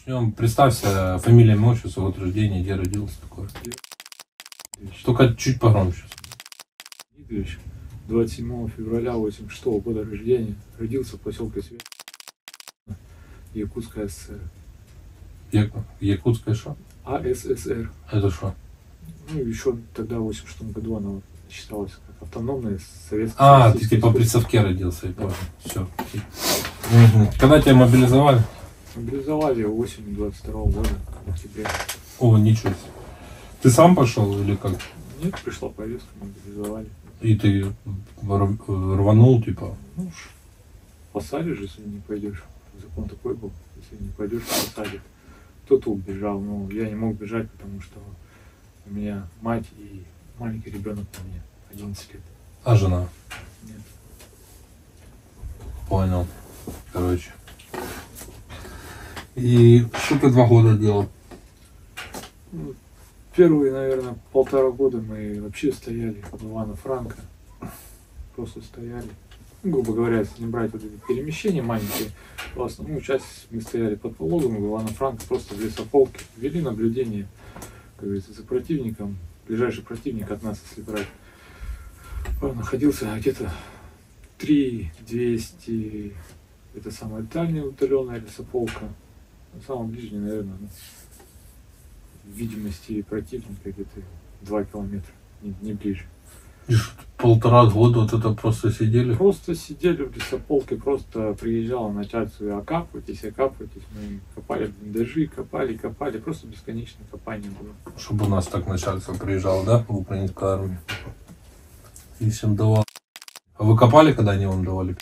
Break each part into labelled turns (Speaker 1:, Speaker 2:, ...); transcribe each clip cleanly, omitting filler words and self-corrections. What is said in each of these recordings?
Speaker 1: Начнем. Представься, фамилия, имя, отчество, год рождения, где родился, такое. Только чуть погромче.
Speaker 2: Игоревич, 27 февраля 86 года рождения, родился в поселке Свет, Якутская ССР.
Speaker 1: Якутская что?
Speaker 2: АССР.
Speaker 1: Это что?
Speaker 2: Ну, еще тогда, в 86 году, она считалась как автономная советская.
Speaker 1: Ты типа при совке родился, я понял. Все. Когда тебя мобилизовали?
Speaker 2: Мобилизовали осенью 22 года, в октябре.
Speaker 1: О, ничего себе. Ты сам пошел или как?
Speaker 2: Нет, пришла повестка, мобилизовали.
Speaker 1: И ты рванул, типа?
Speaker 2: Ну, посадишь, если не пойдешь. Закон такой был, если не пойдешь, посадят. Кто-то убежал, но я не мог бежать, потому что у меня мать и маленький ребенок на мне, 11 лет.
Speaker 1: А жена?
Speaker 2: Нет.
Speaker 1: Понял. Короче. И что ты 2 года делал?
Speaker 2: Ну, первые, наверное, 1,5 года мы вообще стояли в Ивано-Франко. Просто стояли. Ну, грубо говоря, если не брать вот эти перемещения маленькие, в основную часть мы стояли под Пологом в Ивано-Франко, просто в лесополке. Вели наблюдение, как говорится, за противником. Ближайший противник от нас, если брать, находился где-то 3200, это самая дальняя удаленная лесополка. Самая ближняя, наверное, в видимости противника где-то 2 километра, не ближе.
Speaker 1: И 1,5 года вот это просто сидели?
Speaker 2: Просто сидели в лесополке, просто приезжало начальство, окапывайтесь, мы копали блиндажи, копали, просто бесконечное копание было.
Speaker 1: Чтобы у нас так начальство приезжало, да, в украинскую армию? И всем давал. А вы копали, когда они вам давали?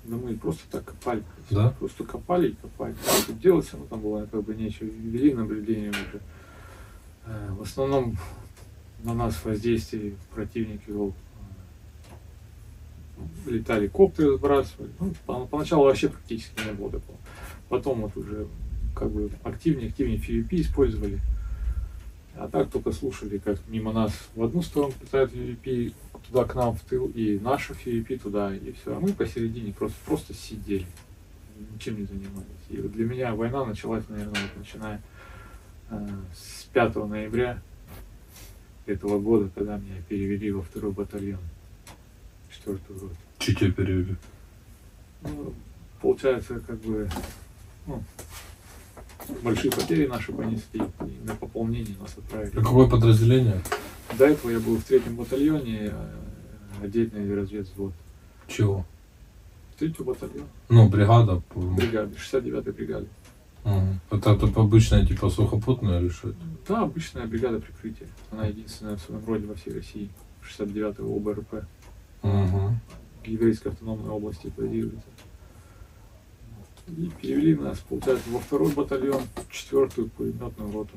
Speaker 2: Да мы просто так копали.
Speaker 1: Да?
Speaker 2: Просто копали и копали. Тут делать все равно там было как бы нечего. Вели наблюдение уже. В основном на нас воздействие противник вел. Летали коптеры, сбрасывали. Ну, поначалу вообще практически не было такого. Потом вот уже как бы активнее FVP использовали. А так только слушали, как мимо нас в одну сторону летает FVP, туда к нам в тыл, и наши FVP туда, и все. А мы посередине просто сидели, ничем не занимались. И вот для меня война началась, наверное, вот начиная с 5 ноября этого года, когда меня перевели во 2-й батальон, 4-ю роту.
Speaker 1: Че тебя перевели?
Speaker 2: Ну, получается, как бы, большие потери наши понесли, и на пополнение нас отправили.
Speaker 1: А какое подразделение?
Speaker 2: До этого я был в 3-м батальоне, отдельный разведвзвод.
Speaker 1: Чего?
Speaker 2: 3-й батальон.
Speaker 1: Ну, бригада.
Speaker 2: Бригады, 69-й бригады.
Speaker 1: Это обычная типа сухопутная или что это?
Speaker 2: Да, обычная бригада прикрытия. Она единственная в своем роде во всей России. 69-й ОБРП. В Еврейской автономной области базируется. И перевели нас, получается, во 2-й батальон, в 4-ю пулеметную роту.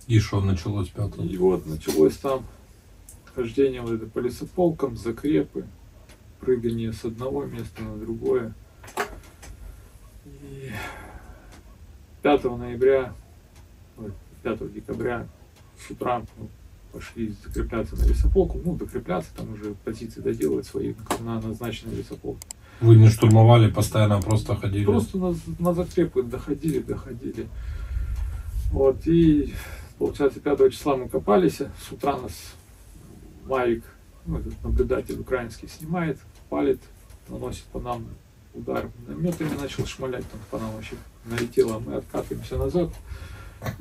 Speaker 1: И что началось 5-го?
Speaker 2: И вот началось там хождение вот это по лесополкам, закрепы, прыгание с одного места на другое. И 5 ноября, 5 декабря с утра пошли закрепляться на лесополку. Ну, докрепляться, там уже позиции доделывать свои на назначенной лесополке.
Speaker 1: Вы не штурмовали, постоянно просто ходили?
Speaker 2: Просто на закрепы доходили. Вот, и получается 5 числа мы копались, с утра нас Мавик, этот наблюдатель украинский, снимает, палит, наносит по нам удар минометами, начал шмалять, там по нам вообще налетело, мы откатываемся назад.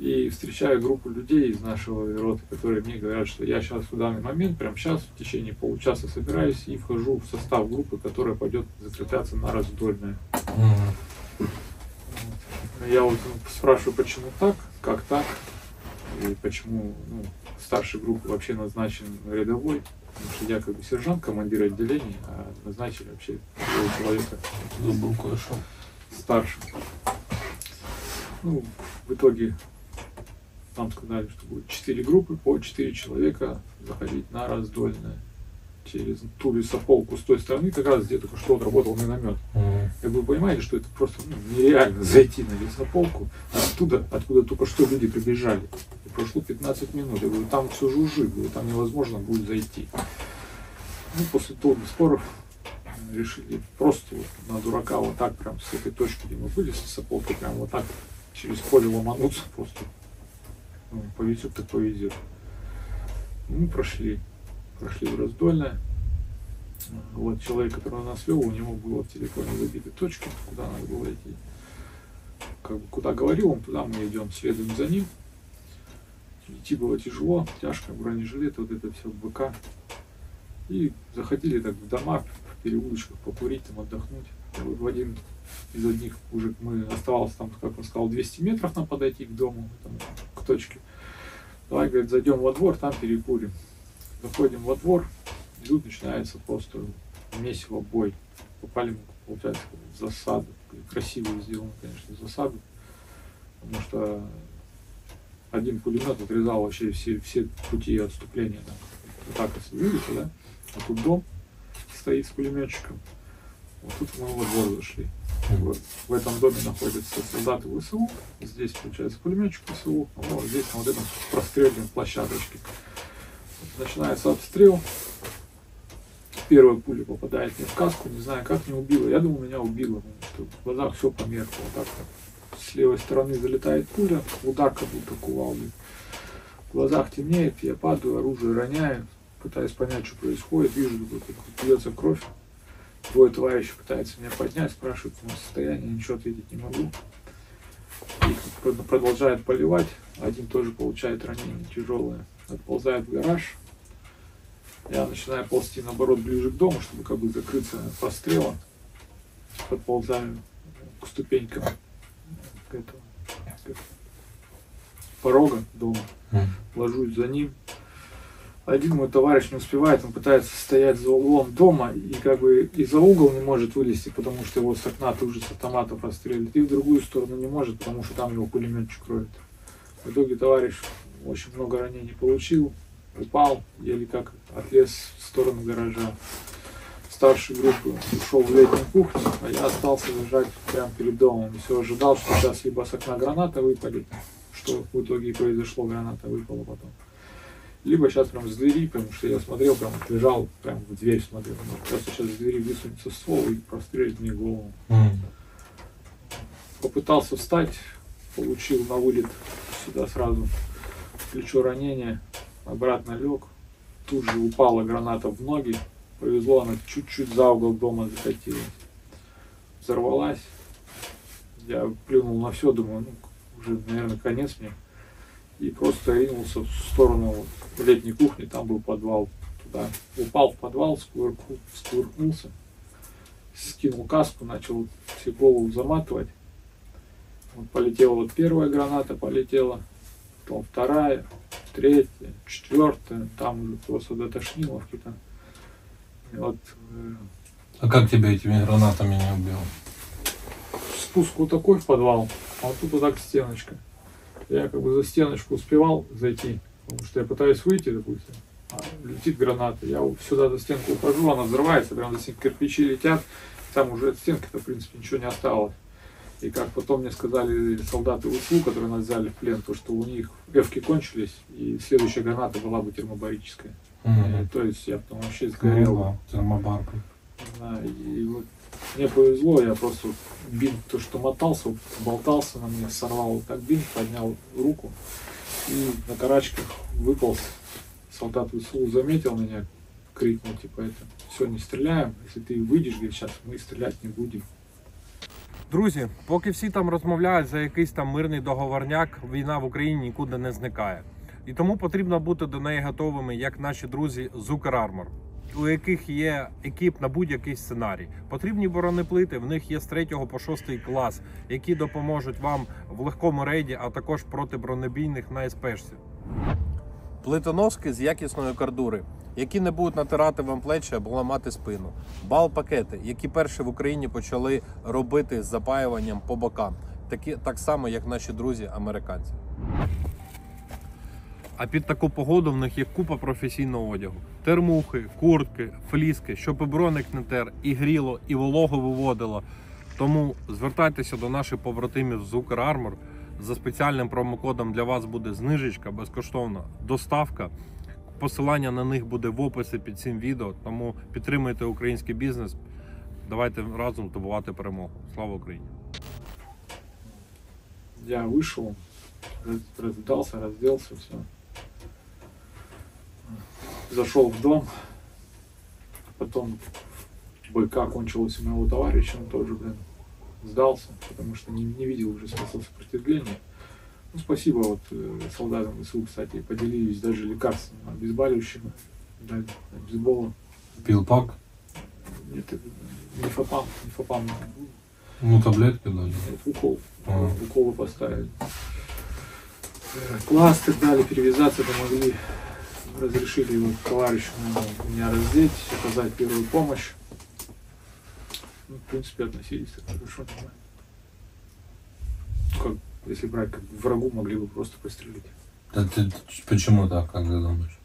Speaker 2: И встречаю группу людей из нашего роты, которые мне говорят, что я сейчас в данный момент, прямо сейчас, в течение получаса собираюсь и вхожу в состав группы, которая пойдет закрепляться на Раздольное. Я вот спрашиваю, почему так, как так, и почему старшей группы вообще назначен рядовой, потому что я как бы сержант, командир отделения, а назначили вообще человека
Speaker 1: Забыл кое-что.
Speaker 2: старшим. Ну, в итоге нам сказали, что будет 4 группы, по 4 человека заходить на Раздольное. Через ту лесополку с той стороны, как раз где только что отработал миномет. Как вы понимаете, что это просто нереально зайти на лесополку откуда только что люди прибежали. И прошло 15 минут. Я говорю, там все жужжит, там невозможно будет зайти. Ну, после долгих споров решили просто вот на дурака вот так прям с этой точки, где мы были, с лесополки, прям вот так через поле ломануться просто. Ну, повезет, так повезет. Мы прошли в Раздольное. Вот человек, который нас вел, у него было в телефоне выбиты точки, куда надо было идти. Как бы куда говорил он, туда мы идем, следуем за ним. Идти было тяжело, тяжко, бронежилет, вот это все, БК. И заходили так в дома, в переулочках покурить, там отдохнуть. В один из одних уже мы оставалось там, как он сказал, 200 метров нам подойти к дому, там, к точке. Давай, говорит, зайдем во двор, там перекурим. Заходим во двор, и тут начинается просто месиво, бой. Попали, получается, в засаду. Красиво сделано, конечно, засаду. Потому что один пулемет отрезал вообще все пути отступления. Да. Вот так, если видите, да? А тут дом стоит с пулеметчиком. Вот тут мы во двор зашли. Вот. В этом доме находятся солдаты ВСУ. Здесь, получается, пулеметчик ВСУ. А вот здесь, на вот этом простреленной площадочке. Вот начинается обстрел. Первая пуля попадает мне в каску. Не знаю, как не убила. Я думал, меня убило. Потому что в глазах все померкло. Вот так вот. С левой стороны залетает пуля. Удар как будто кувалдой. В глазах темнеет. Я падаю, оружие роняю. Пытаюсь понять, что происходит. Вижу, как бьется кровь. Двое товарищей пытаются меня поднять, спрашивают о моем состоянии, ничего ответить не могу. Их продолжают поливать. Один тоже получает ранение тяжелое. Отползает в гараж. Я начинаю ползти, наоборот, ближе к дому, чтобы как бы закрыться от прострела. Подползаю к ступенькам к порога дома. Ложусь за ним. Один мой товарищ не успевает, он пытается стоять за углом дома и как бы и за угол не может вылезти, потому что его с окна тут же с автоматов расстреливают, и в другую сторону не может, потому что там его пулеметчик кроет. В итоге товарищ очень много ранений получил, упал, еле как отлез в сторону гаража. Старший группы ушел в летнюю кухню, а я остался лежать прямо перед домом. И все ожидал, что сейчас либо с окна граната выпадет, что в итоге и произошло, граната выпала потом. Либо сейчас прям с двери, потому что я смотрел, прям лежал, прям в дверь смотрел. Просто сейчас с двери высунется ствол и прострелит мне голову. Попытался встать, получил на вылет сюда сразу плечо ранение, обратно лег. Тут же упала граната в ноги. Повезло, она чуть-чуть за угол дома закатилась. Взорвалась. Я плюнул на все, думаю, ну, уже, наверное, конец мне. И просто ринулся в сторону летней кухни, там был подвал, туда. Упал в подвал, скувыркнулся, скинул каску, начал себе голову заматывать. Вот полетела вот первая граната, полетела, потом вторая, третья, четвертая, там уже просто дотошнило какие-то. Вот,
Speaker 1: А как тебя этими гранатами не убило?
Speaker 2: спуск вот такой в подвал, а вот тут вот так стеночка. Я как бы за стеночку успевал зайти, потому что я пытаюсь выйти, допустим, а летит граната. Я сюда за стенку ухожу, она взрывается, прям за стенку кирпичи летят, там уже от стенки-то, в принципе, ничего не осталось. И как потом мне сказали солдаты ВСУ, которые нас взяли в плен, то что у них эвки кончились, и следующая граната была бы термобарическая. То есть я потом вообще сгорел.
Speaker 1: Термобар.
Speaker 2: Да, и вот мне повезло, я просто бинт, то что мотался, болтался на мне, сорвал вот так бинт, поднял руку и на карачках выполз. Солдат ВСУ заметил меня, крикнул, типа, это все, не стреляем, если ты выйдешь, говорит, сейчас мы стрелять не будем.
Speaker 3: Друзі, поки всі там розмовляють за якийсь там мирний договорняк, війна в Україні нікуди не зникає. І тому потрібно бути до неї готовими, як наші друзі з Укрармор, у яких є екіп на будь-який сценарій. Потрібні бронеплити, в них є з 3 по 6 клас, які допоможуть вам в легкому рейді, а також проти бронебійних на СПшці. Плитоноски з якісної кордури, які не будуть натирати вам плечі або ламати спину. Бал-пакети, які перші в Україні почали робити з запаюванням по бокам. Так само, як наші друзі-американці. А під таку погоду в них є купа професійного одягу. Термухи, куртки, фліски, щоб і броник не тер, і гріло, і вологу виводило. Тому звертайтеся до наших побратимів з Укрармор. За спеціальним промокодом для вас буде знижечка, безкоштовна доставка. Посилання на них буде в описі під цим відео, тому підтримуйте український бізнес. Давайте разом здобувати перемогу. Слава Україні!
Speaker 2: Я вышел, разделся, все. Зашел в дом, потом бойка кончилась у моего товарища, он тоже, сдался, потому что не видел уже смысла сопротивления. Ну, спасибо вот солдатам ВСУ, кстати, поделились даже лекарствами, обезболивающими, дали обезбола.
Speaker 1: Пил пак?
Speaker 2: Нет, нефопам.
Speaker 1: Ну, таблетки дали.
Speaker 2: Укол.
Speaker 1: Ага.
Speaker 2: Уколы поставили. Пластырь дали, перевязаться помогли. Разрешили его товарищу меня раздеть, оказать первую помощь. Ну, в принципе, относились так хорошо, нормально. Как, если брать, как врагу могли бы просто пострелить.
Speaker 1: Да ты почему так, как ты думаешь?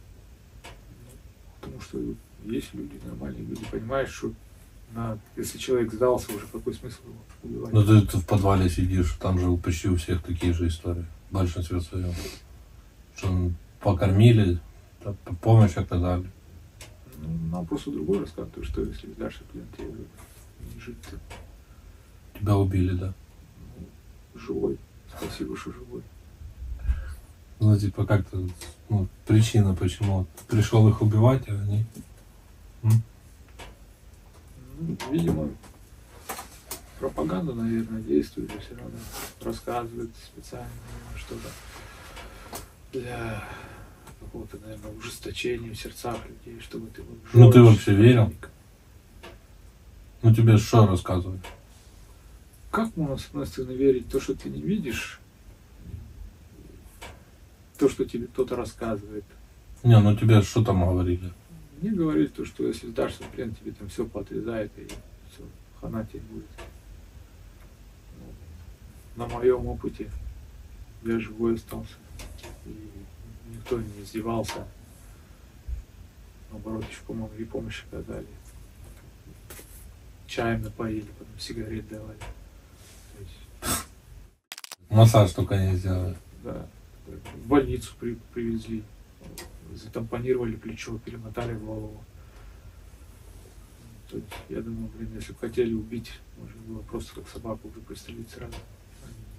Speaker 2: Потому что есть люди, нормальные люди, понимаешь, что если человек сдался, уже какой смысл его убивать?
Speaker 1: Ну ты в подвале сидишь, там же почти у всех такие же истории. В большинстве своем. Что покормили, помощь оказали.
Speaker 2: Ну, нам просто другой рассказ, то, что если сдашься плен, тебе не жить-то.
Speaker 1: Тебя убили, да?
Speaker 2: Живой. Спасибо, что живой.
Speaker 1: Ну, типа, как-то, ну, причина, почему пришел их убивать, а они...
Speaker 2: Ну, видимо, пропаганда, наверное, действует, и все равно рассказывает специально что-то для какого-то, наверное, ужесточения в сердцах людей, чтобы ты вот
Speaker 1: Ну, ты
Speaker 2: жёлчь,
Speaker 1: вообще верил?
Speaker 2: паник.
Speaker 1: Ну, тебе что рассказывают?
Speaker 2: Как можно, с одной стороны, верить в то, что ты не видишь, то, что тебе кто-то рассказывает?
Speaker 1: Не, ну тебе что там говорили?
Speaker 2: Мне говорили то, что если сдашься в плен, тебе там все поотрезает и все, хана тебе будет. Ну, на моем опыте я живой остался. И никто не издевался. Наоборот, еще помогли, помощь оказали. Чаем напоили, потом сигарет давали. То есть,
Speaker 1: Массаж только не сделали.
Speaker 2: да, в больницу привезли. Затампонировали плечо, перемотали голову. То есть, я думаю, если бы хотели убить, можно было просто как собаку уже пристрелить сразу.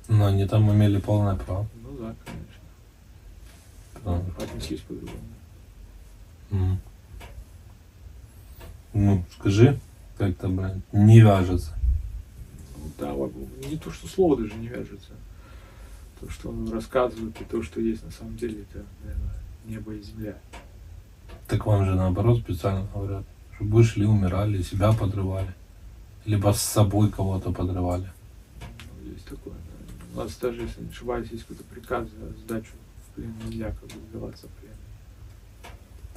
Speaker 1: Но они там имели полное право.
Speaker 2: Ну да, конечно.
Speaker 1: Да.
Speaker 2: Отнеслись по-другому.
Speaker 1: М. Ну, скажи, как-то, блин, не вяжется.
Speaker 2: Ну, да, не то, что слово даже не вяжется. То, что он рассказывает, и то, что есть на самом деле, это, наверное, небо и земля.
Speaker 1: Так вам же наоборот специально говорят, чтобы вы шли, умирали, себя подрывали. Либо с собой кого-то подрывали.
Speaker 2: Ну, есть такое. Да. У нас даже, если не ошибаюсь, есть какой-то приказ за сдачу в плен, нельзя как бы сдаваться в плен.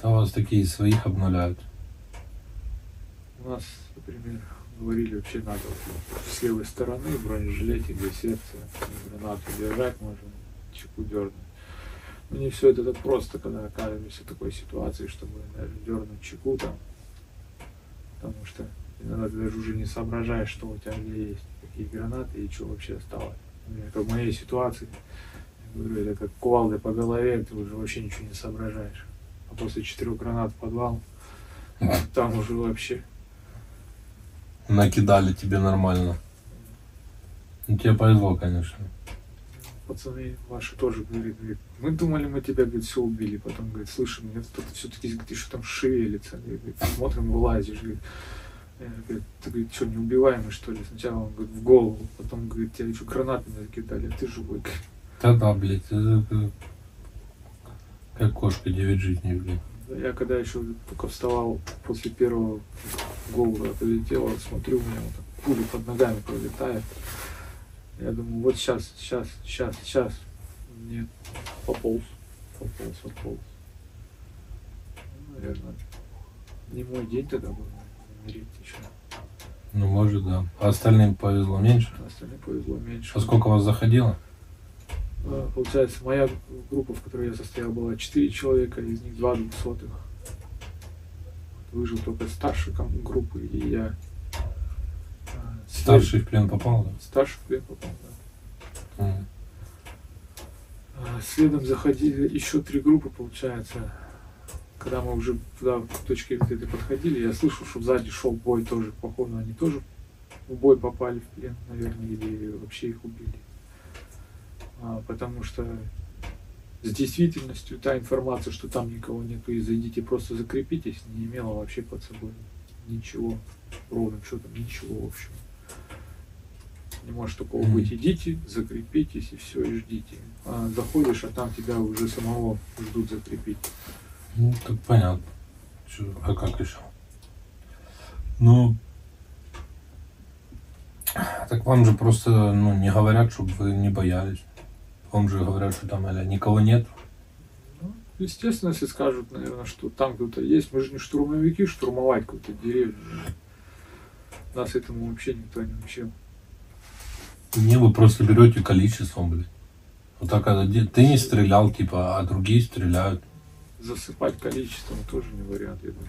Speaker 1: Там вас такие своих обнуляют.
Speaker 2: У нас, например, говорили, вообще надо вот с левой стороны в бронежилете для сердца гранату держать, можно чеку дернуть. Но не все это так просто, когда оказываешься в такой ситуации, чтобы даже дернуть чеку там, потому что иногда ты даже уже не соображаешь, что у тебя где есть, какие гранаты и что вообще осталось. Например, как в моей ситуации, я говорю, это как кувалдой по голове, ты уже вообще ничего не соображаешь. А после 4 гранат в подвал, там уже вообще...
Speaker 1: Накидали тебе нормально. Ну, тебе повезло, конечно.
Speaker 2: Пацаны ваши тоже говорят, мы думали, мы тебя, говорит, все убили. Потом, говорит, слышим, нет, кто-то все-таки, ты что там шевелится. Говорит, смотрим, вылазишь. Говорит, ты, говорит, что, неубиваемый, что ли? Сначала он, говорит, в голову, потом, говорит, тебя еще гранатами закидали, а ты живой.
Speaker 1: Да-да, блядь, это как кошка 9 жизней, блядь.
Speaker 2: Я когда еще только вставал после первого голову полетела, смотрю, у меня вот так пули под ногами пролетает. Я думаю, вот сейчас. Нет, пополз. Ну, наверное, не мой день тогда был, умереть еще.
Speaker 1: Ну, может, да. А остальным повезло меньше?
Speaker 2: А остальным повезло меньше.
Speaker 1: А сколько вас заходило?
Speaker 2: Получается, моя группа, в которой я состоял, была 4 человека, из них 2 200-х. Выжил только старший группы, и я.
Speaker 1: Старший в плен попал, да?
Speaker 2: Старший в плен попал, да.
Speaker 1: Мгм.
Speaker 2: Следом заходили еще 3 группы, получается. когда мы уже туда, к точке вот этой подходили, я слышал, что сзади шел бой тоже, походу, они тоже в бой попали в плен, наверное, или вообще их убили. Потому что с действительностью та информация, что там никого нету, и зайдите, просто закрепитесь, не имела вообще под собой ничего, ровным счетом ничего, в общем. Не может такого быть. Идите, закрепитесь и все, и ждите. А заходишь, а там тебя уже самого ждут закрепить.
Speaker 1: Ну, так понятно. А как еще? Ну, так вам же просто не говорят, чтобы вы не боялись. Вам же говорят, что там никого нет.
Speaker 2: Ну, естественно, если скажут, наверное, что там кто-то есть, мы же не штурмовики, штурмовать какую-то деревню. Нас этому вообще никто не учил.
Speaker 1: Не, вы просто берете количеством, блин. Вот так, когда ты не стрелял, типа, а другие стреляют.
Speaker 2: Засыпать количеством тоже не вариант, я думаю.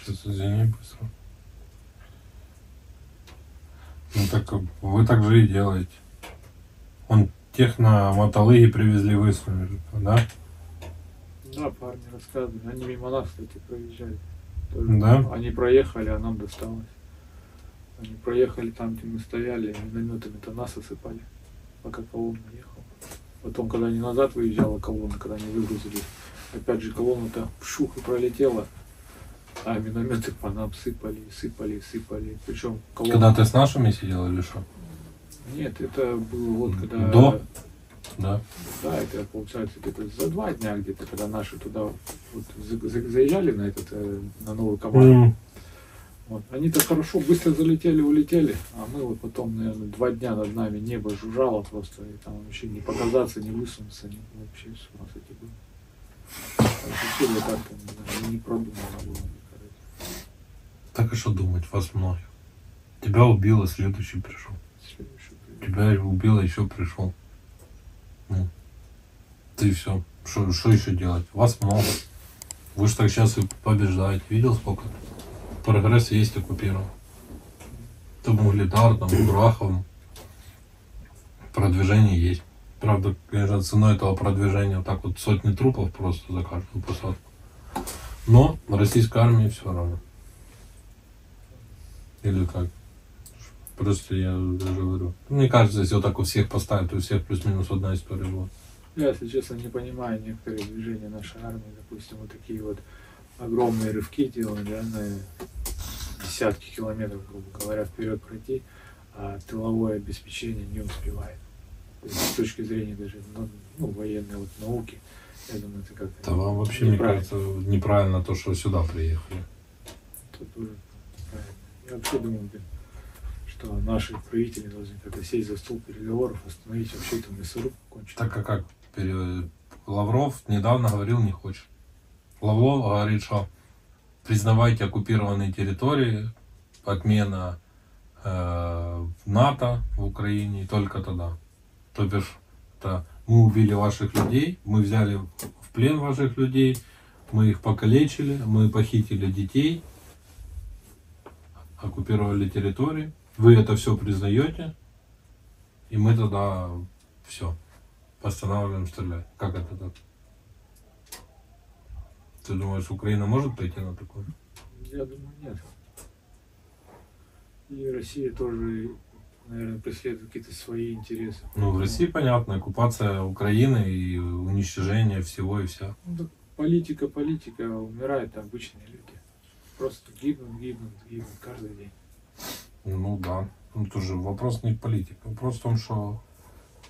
Speaker 1: Сейчас, извини, быстро. Ну так вы так же и делаете. Он тех на мотолыге привезли, высунули, да?
Speaker 2: Да, парни рассказывали. Они мимо нас, кстати, проезжали. Тоже.
Speaker 1: Да?
Speaker 2: Они проехали, а нам досталось. Они проехали там, где мы стояли, и минометами-то нас осыпали, пока колонна ехала. Потом, когда они назад выезжала колонна, когда они выгрузились, опять же колонна-то в шух и пролетела, а минометы по нам сыпали. Причем колонна...
Speaker 1: Когда ты с нашими сидел или что?
Speaker 2: Нет, это было вот когда...
Speaker 1: До? Да.
Speaker 2: Да, это получается где-то за 2 дня где-то, когда наши туда вот заезжали на этот, на новый команд. Вот. Они-то хорошо, быстро залетели, улетели, а мы вот потом, наверное, 2 дня над нами небо жужжало просто, и там вообще не показаться, не высунуться, вообще с ума сойти было. Ощущение как-то не продумано было.
Speaker 1: Так и что думать, вас много. Тебя убило, следующий пришел. Тебя убило, еще пришел. Ну, ты все. Что еще делать? Вас много. Вы же так сейчас и побеждаете. Видел сколько? Прогресс есть оккупирован. Там Угледар, там Курахов. Продвижение есть. Правда, конечно, ценой этого продвижения вот так вот сотни трупов просто за каждую посадку. Но российской армии все равно. Или как? Просто я даже говорю. Мне кажется, если вот так у всех поставить, то у всех плюс-минус одна история будет.
Speaker 2: Я, если честно, не понимаю некоторые движения нашей армии. Допустим, вот такие вот огромные рывки делают, да, на десятки километров, грубо говоря, вперед пройти, а тыловое обеспечение не успевает. То есть, с точки зрения даже военной вот науки, я думаю, это как-то...
Speaker 1: Да вам вообще, мне кажется, неправильно то, что сюда приехали.
Speaker 2: Это тоже правильно. Я вообще думаю, что наши правители должны как-то сесть за стол переговоров, остановить вообще эту мясорубку, кончить.
Speaker 1: Так а как? Лавров недавно говорил, не хочет. Лавров говорит, что признавайте оккупированные территории, отмена НАТО в Украине, и только тогда. То бишь, это мы убили ваших людей, мы взяли в плен ваших людей, мы их покалечили, мы похитили детей, оккупировали территории. Вы это все признаете, и мы тогда все постанавливаем стрелять. Как это так? Ты думаешь, Украина может пойти на такое?
Speaker 2: Я думаю, нет. И Россия тоже, наверное, преследует какие-то свои интересы.
Speaker 1: Ну, в России понятно, оккупация Украины и уничтожение всего и вся.
Speaker 2: Ну, так политика, умирают обычные люди. Просто гибнут каждый день.
Speaker 1: Ну да. Ну, тоже вопрос не в политике. Вопрос в том, что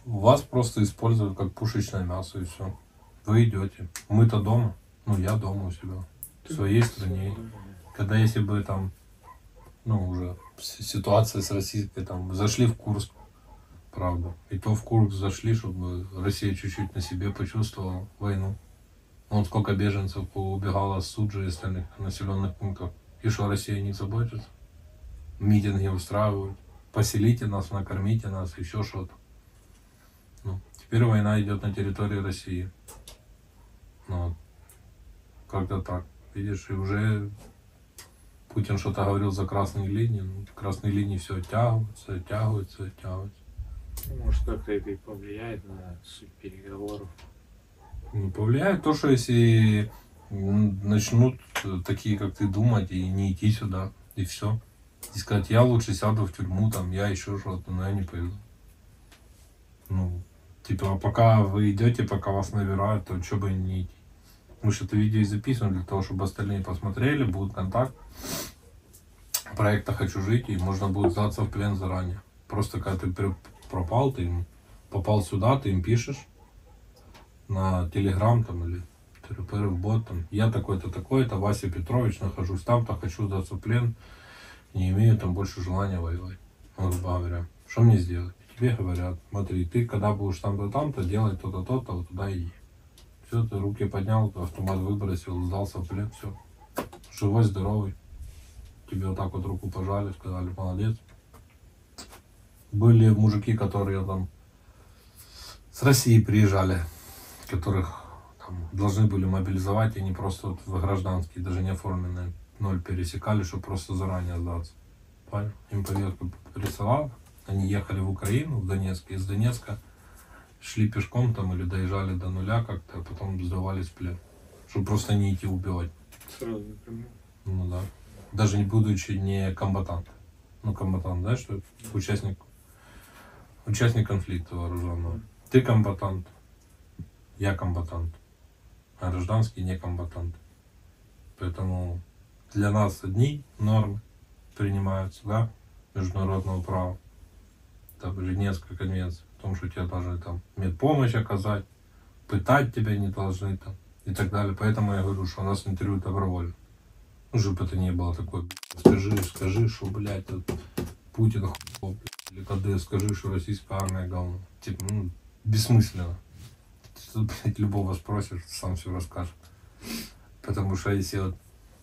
Speaker 1: вас просто используют как пушечное мясо и все. Вы идете. Мы-то дома. Ну, я дома у себя. В своей стране. Когда если бы там, уже ситуация с российской, там, зашли в Курск, правда. И то в Курск зашли, чтобы Россия чуть-чуть на себе почувствовала войну. Вот сколько беженцев убегало с Суджи и остальных населенных пунктов. И что, Россия не заботится? Митинги устраивают. Поселите нас, накормите нас, еще что-то. Теперь война идет на территории России. Как-то так. Видишь, и уже Путин что-то говорил за красные линии. Красные линии все оттягиваются.
Speaker 2: Ну, может, как-то это и повлияет на суть переговоров.
Speaker 1: Ну, повлияет то, что если начнут такие, как ты, думать и не идти сюда, и все. И сказать, я лучше сяду в тюрьму, там, я еще что-то, но я не пойду. Ну, типа, а пока вы идете, пока вас набирают, то что бы не идти. Потому что это видео и записано для того, чтобы остальные посмотрели, будет контакт проекта «Хочу жить», и можно будет сдаться в плен заранее. Просто когда ты пропал, ты им попал сюда, ты им пишешь на Телеграм там или в бот там, я такой-то, такой-то, Вася Петрович, нахожусь там-то, хочу сдаться в плен, не имею там больше желания воевать. Грубо говоря, что мне сделать? Тебе говорят, смотри, ты когда будешь там-то, там-то, делай то-то, то-то, вот туда иди. Все, ты руки поднял, автомат выбросил, сдался в плен, все. Живой, здоровый. Тебе вот так вот руку пожали, сказали, молодец. Были мужики, которые там с России приезжали, которых там должны были мобилизовать, и они просто вот в гражданские, даже не оформленные, 0 пересекали, чтобы просто заранее сдаться. Понял? Им повестку присылал, они ехали в Украину, в Донецк, из Донецка шли пешком там или доезжали до нуля как-то, а потом сдавались в плен, чтобы просто не идти убивать.
Speaker 2: Сразу напрямую.
Speaker 1: Ну да. Даже не будучи не комбатант. Ну, комбатант, знаешь, что это? Участник конфликта вооруженного. Ты комбатант, я комбатант, а гражданский не комбатант. Поэтому для нас одни нормы принимаются, да, международного права. Там Женевская конвенция, в том, что тебе должны там медпомощь оказать, пытать тебя не должны там и так далее. Поэтому я говорю, что у нас интервью добровольно. Ну, чтобы это не было такое, скажи, что, блядь, Путин хуй, или КД, скажи, что российская армия говно. Типа, ну, бессмысленно. Ты, блядь, любого спросишь, сам все расскажет. Потому что если вот,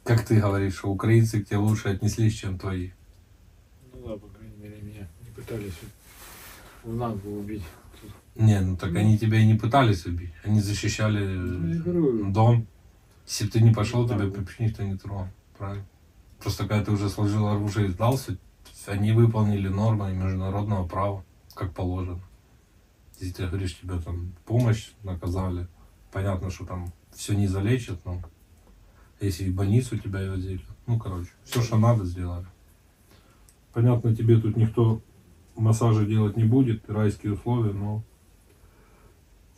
Speaker 1: как ты говоришь, что украинцы к тебе лучше отнеслись, чем твои.
Speaker 2: Ну да, по крайней мере, меня не пытались в наглую убить.
Speaker 1: Не, ну так они тебя и не пытались убить. Они защищали
Speaker 2: Я говорю,
Speaker 1: дом. Если бы ты не пошел,
Speaker 2: да,
Speaker 1: тебя
Speaker 2: вот.
Speaker 1: вообще никто не трогал. Правильно? Просто когда ты уже сложил оружие и сдался, они выполнили нормы международного права, как положено. Если ты говоришь, тебе там помощь наказали, понятно, что там все не залечат, но если в больницу тебя и возили, ну, короче, все, что надо, сделали. Понятно, тебе тут никто массажи делать не будет, райские условия, но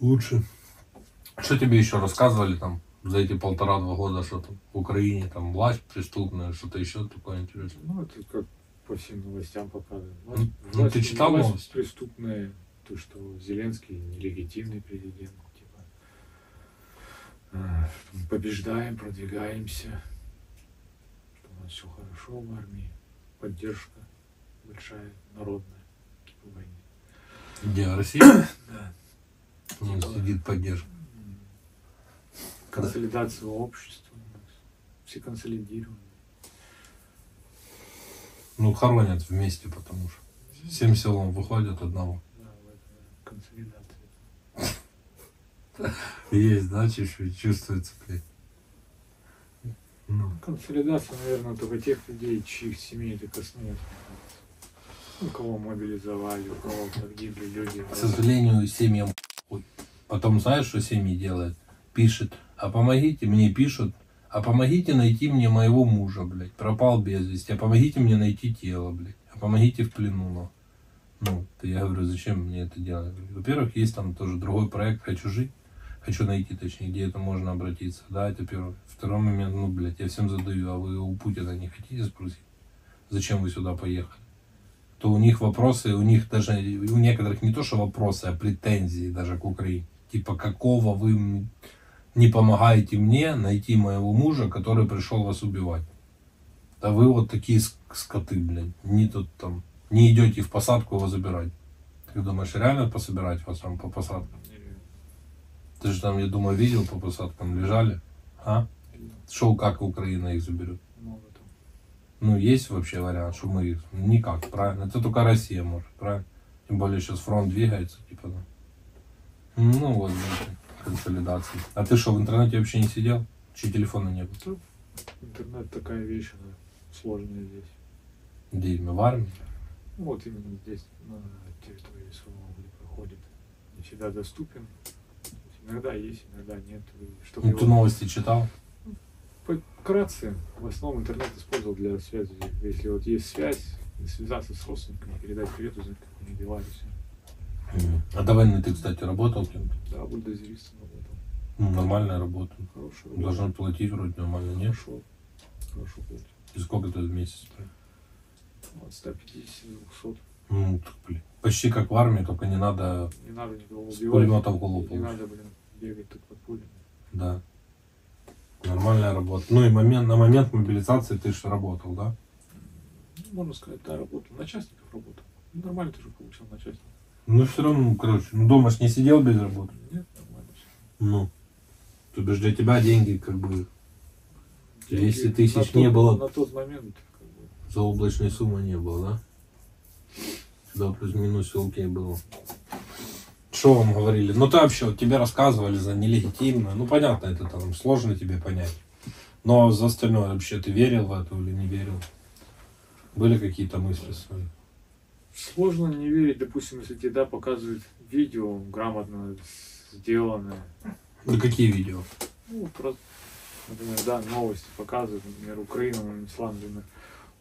Speaker 1: лучше. Что тебе еще рассказывали там за эти 1,5-2 года, что там в Украине там власть преступная, что-то еще такое интересное?
Speaker 2: Ну, это как по всем новостям показывают.
Speaker 1: Ну, ты читал
Speaker 2: власть
Speaker 1: новости?
Speaker 2: преступная, то, что Зеленский нелегитимный президент. Типа, побеждаем, продвигаемся, что у нас все хорошо в армии, поддержка большая, народная в войне.
Speaker 1: Где, Россия?
Speaker 2: Да.
Speaker 1: Ну, сидит поддержка.
Speaker 2: Консолидация общества у нас. Все консолидированы.
Speaker 1: Ну, хоронят вместе, потому что 7 селом выходят одного.
Speaker 2: Да, в этом консолидация.
Speaker 1: Есть, да, чуть-чуть чувствуется, блядь. Ну,
Speaker 2: Консолидация, наверное, только тех людей, чьих семей это коснулось. У кого мобилизовали, у кого погибли люди.
Speaker 1: к сожалению, семьям хуй. Потом знаешь, что семьи делают? Пишет, а помогите, мне пишут, а помогите найти мне моего мужа, блядь, пропал без вести, а помогите мне найти тело, блядь, а помогите в плену, но. Ну, то я говорю, зачем мне это делать? Во-первых, есть там тоже другой проект «Хочу жить», хочу найти, точнее, где это можно обратиться, да, это первый. Второй момент, ну, блядь, я всем задаю, а вы у Путина не хотите спросить, зачем вы сюда поехали? То у них вопросы, у них даже, у некоторых не то, что вопросы, а претензии даже к Украине. Типа, какого вы не помогаете мне найти моего мужа, который пришел вас убивать? Да вы вот такие скоты, блядь, не тут там, не идете в посадку его забирать. Ты думаешь, реально пособирать вас там по посадкам? Ты же там, я думаю, видел по посадкам лежали, а? Шоу, как Украина их заберет?
Speaker 2: Много там.
Speaker 1: Ну, есть вообще вариант, что мы их... Никак, правильно? Это только Россия может, правильно? Тем более сейчас фронт двигается, типа, да. Ну, вот, знаете, консолидация. А ты что, в интернете вообще не сидел? Чьи телефона не было?
Speaker 2: Интернет такая вещь, она сложная здесь.
Speaker 1: Где имя? В армии?
Speaker 2: Ну, вот именно здесь, на территории Сумавли проходит. Не всегда доступен. То есть иногда есть, иногда нет. И чтобы
Speaker 1: Ну, ты
Speaker 2: его
Speaker 1: новости читал?
Speaker 2: вкратце, в основном интернет использовал для связи. Если вот есть связь, связаться с родственниками, передать привет, узнать, как у них дела и все.
Speaker 1: А до войны ты, кстати, работал кем-то?
Speaker 2: Да, бульдозеристом работал.
Speaker 1: Ну, нормальная работа.
Speaker 2: Хорошая работа.
Speaker 1: Должен платить вроде нормально, нет?
Speaker 2: Хорошо платит.
Speaker 1: И сколько ты в месяц стоит?
Speaker 2: От 150 до 200.
Speaker 1: Ну, так, блин. Почти как в армии, только не надо
Speaker 2: Не надо никого
Speaker 1: с
Speaker 2: убивать.
Speaker 1: пулемета в голову
Speaker 2: Не
Speaker 1: получить.
Speaker 2: надо, бегать тут под пулями.
Speaker 1: Да. Нормальная работа. Ну и на момент мобилизации ты же работал, да?
Speaker 2: Ну, можно сказать, да, работал. Начальников работал. Ну, нормально тоже получил начальник.
Speaker 1: Ну все равно, короче, ну дома ж не сидел без работы.
Speaker 2: Нет, нормально все.
Speaker 1: Ну. То бишь для тебя деньги как бы 200
Speaker 2: Деньги
Speaker 1: тысяч
Speaker 2: на
Speaker 1: не было.
Speaker 2: На тот момент, как бы,
Speaker 1: Заоблачной суммы не было, да? Да, плюс-минус все окей было. Что вам говорили? Ну ты вообще, вот тебе рассказывали за нелегитимно. Ну понятно, это там сложно тебе понять. Но за остальное вообще ты верил в это или не верил? Были какие-то мысли свои?
Speaker 2: сложно не верить, допустим, если тебе, да, показывают видео грамотно сделанное.
Speaker 1: Ну какие видео?
Speaker 2: Ну, просто, например, да, новости показывают, например, Украина нанесла, например,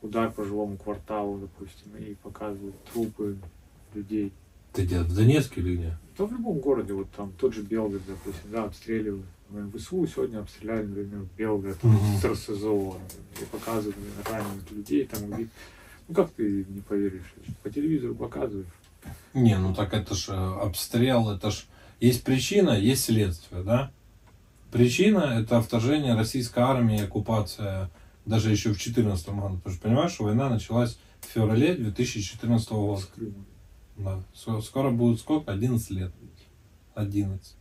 Speaker 2: удар по жилому кварталу, допустим, и показывают трупы людей.
Speaker 1: Ты где, в Донецке или где?
Speaker 2: Да в любом городе, вот там тот же Белгород, допустим, да, обстреливают. Например, ВСУ сегодня обстреляли, например, Белгород, с РСЗО, и показывают, например, раненых людей, там убит. Ну как ты не поверишь? По телевизору показываешь.
Speaker 1: Не, ну так это ж обстрел, это ж есть причина, есть следствие, да? Причина это вторжение российской армии, оккупация даже еще в 2014 году. Ты же понимаешь, что война началась в феврале 2014 года.
Speaker 2: С Крыма.
Speaker 1: Да. Скоро будет сколько? 11 лет. 11.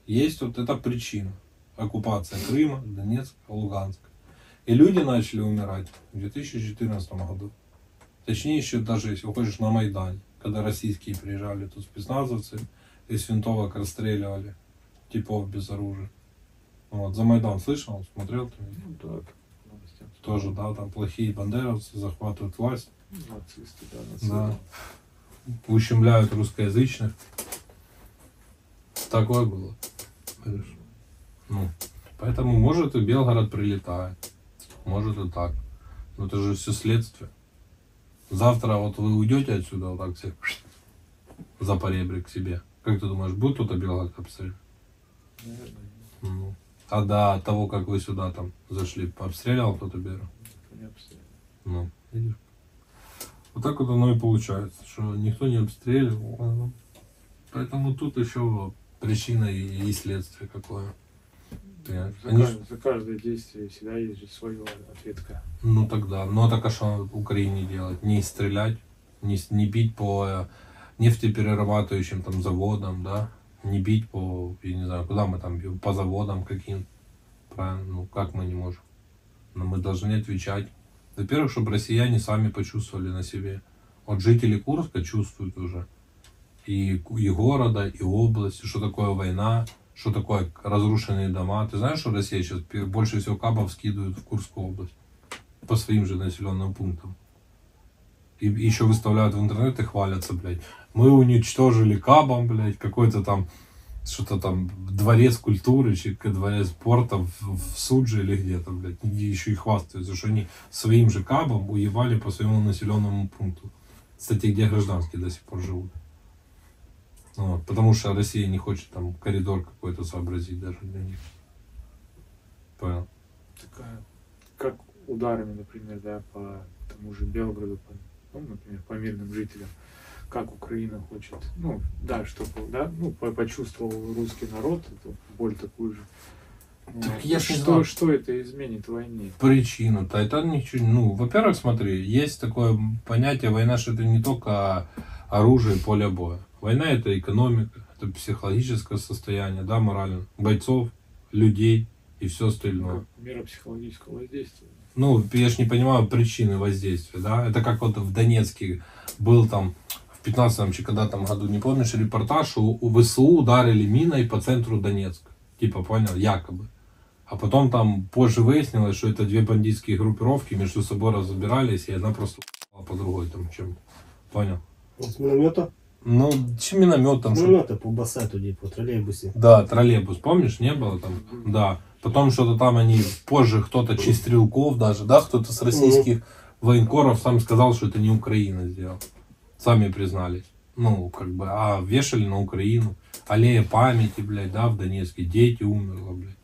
Speaker 1: Есть вот эта причина. Оккупация Крыма, Донецка, Луганска. И люди начали умирать в 2014 году. Точнее, еще даже если уходишь на Майдан, когда российские приезжали, тут спецназовцы из винтовок расстреливали типов без оружия. Вот, за Майдан слышал, смотрел? Ты?
Speaker 2: Ну да, по новостям.
Speaker 1: Тоже, да, там плохие бандеровцы захватывают власть.
Speaker 2: Нацисты, да, нацисты.
Speaker 1: Да. Ущемляют русскоязычных. Такое было. Понимаешь? Ну, поэтому может и Белгород прилетает. Может и так. Но это же все следствие. Завтра вот вы уйдете отсюда вот так всех за поребрик к себе. Как ты думаешь, будет кто-то Белгород обстреливать?
Speaker 2: Наверное, нет.
Speaker 1: Ну. А до того, как вы сюда там зашли, обстреливал кто-то Белгород?
Speaker 2: Никто не обстреливает.
Speaker 1: Ну, видишь? Вот так вот оно и получается, что никто не обстреливал. Ну, поэтому тут еще причина и следствие какое. Понимаешь?
Speaker 2: За каждое действие всегда есть же свое ответка.
Speaker 1: Ну тогда, ну так а что Украине делать? Не стрелять, не бить по нефтеперерабатывающим там заводам, да? Не бить по, я не знаю, куда мы там бьем, по заводам каким. Правильно? Ну как мы не можем? Но мы должны отвечать. Во-первых, чтобы россияне сами почувствовали на себе. Вот жители Курска чувствуют уже. И города, и области, что такое война, что такое разрушенные дома. Ты знаешь, что Россия сейчас больше всего кабов скидывает в Курскую область? По своим же населенным пунктам. И еще выставляют в интернет и хвалятся, блядь. Мы уничтожили кабом, блядь, какой-то там, что-то там, дворец культуры, дворец спорта в Судже или где-то, блядь. И еще и хвастаются, что они своим же кабом уебали по своему населенному пункту. Кстати, где гражданские до сих пор живут. Вот, потому что Россия не хочет там коридор какой-то сообразить даже для них. Понял?
Speaker 2: Такая, как ударами, например, да, по тому же Белгороду, по, ну, например, по мирным жителям, как Украина хочет, ну, да, чтобы, да, ну, почувствовал русский народ эту боль такую же.
Speaker 1: Так я ж не знаю.
Speaker 2: Что это изменит в войне?
Speaker 1: Причина-то это ничего. Ну, во-первых, смотри, есть такое понятие война, что это не только оружие, поле боя. Война это экономика, это психологическое состояние, да, морально бойцов, людей и все остальное.
Speaker 2: Как мера психологического воздействия.
Speaker 1: Ну, я ж не понимаю причины воздействия, да. Это как вот в Донецке был там в 15-м, когда там году, не помнишь, репортаж, что у ВСУ ударили миной по центру Донецка. Типа, понял, якобы. А потом там позже выяснилось, что это две бандитские группировки между собой разбирались, и одна просто по другой там чем. Понял?
Speaker 4: З міномета?
Speaker 1: Ну, чи миномет там,
Speaker 4: З
Speaker 1: что
Speaker 4: міномета по басе тоді, по тролейбусі.
Speaker 1: Да, троллейбус, помнишь, не было там? Да. Потом что-то там они, позже кто-то Чистрелков даже, да, кто-то с российских военкоров сам сказал, что это не Украина сделал. Сами признались. Ну, как бы, а вешали на Украину. Аллея памяти, блядь, да, в Донецке. Дети умерло, блядь.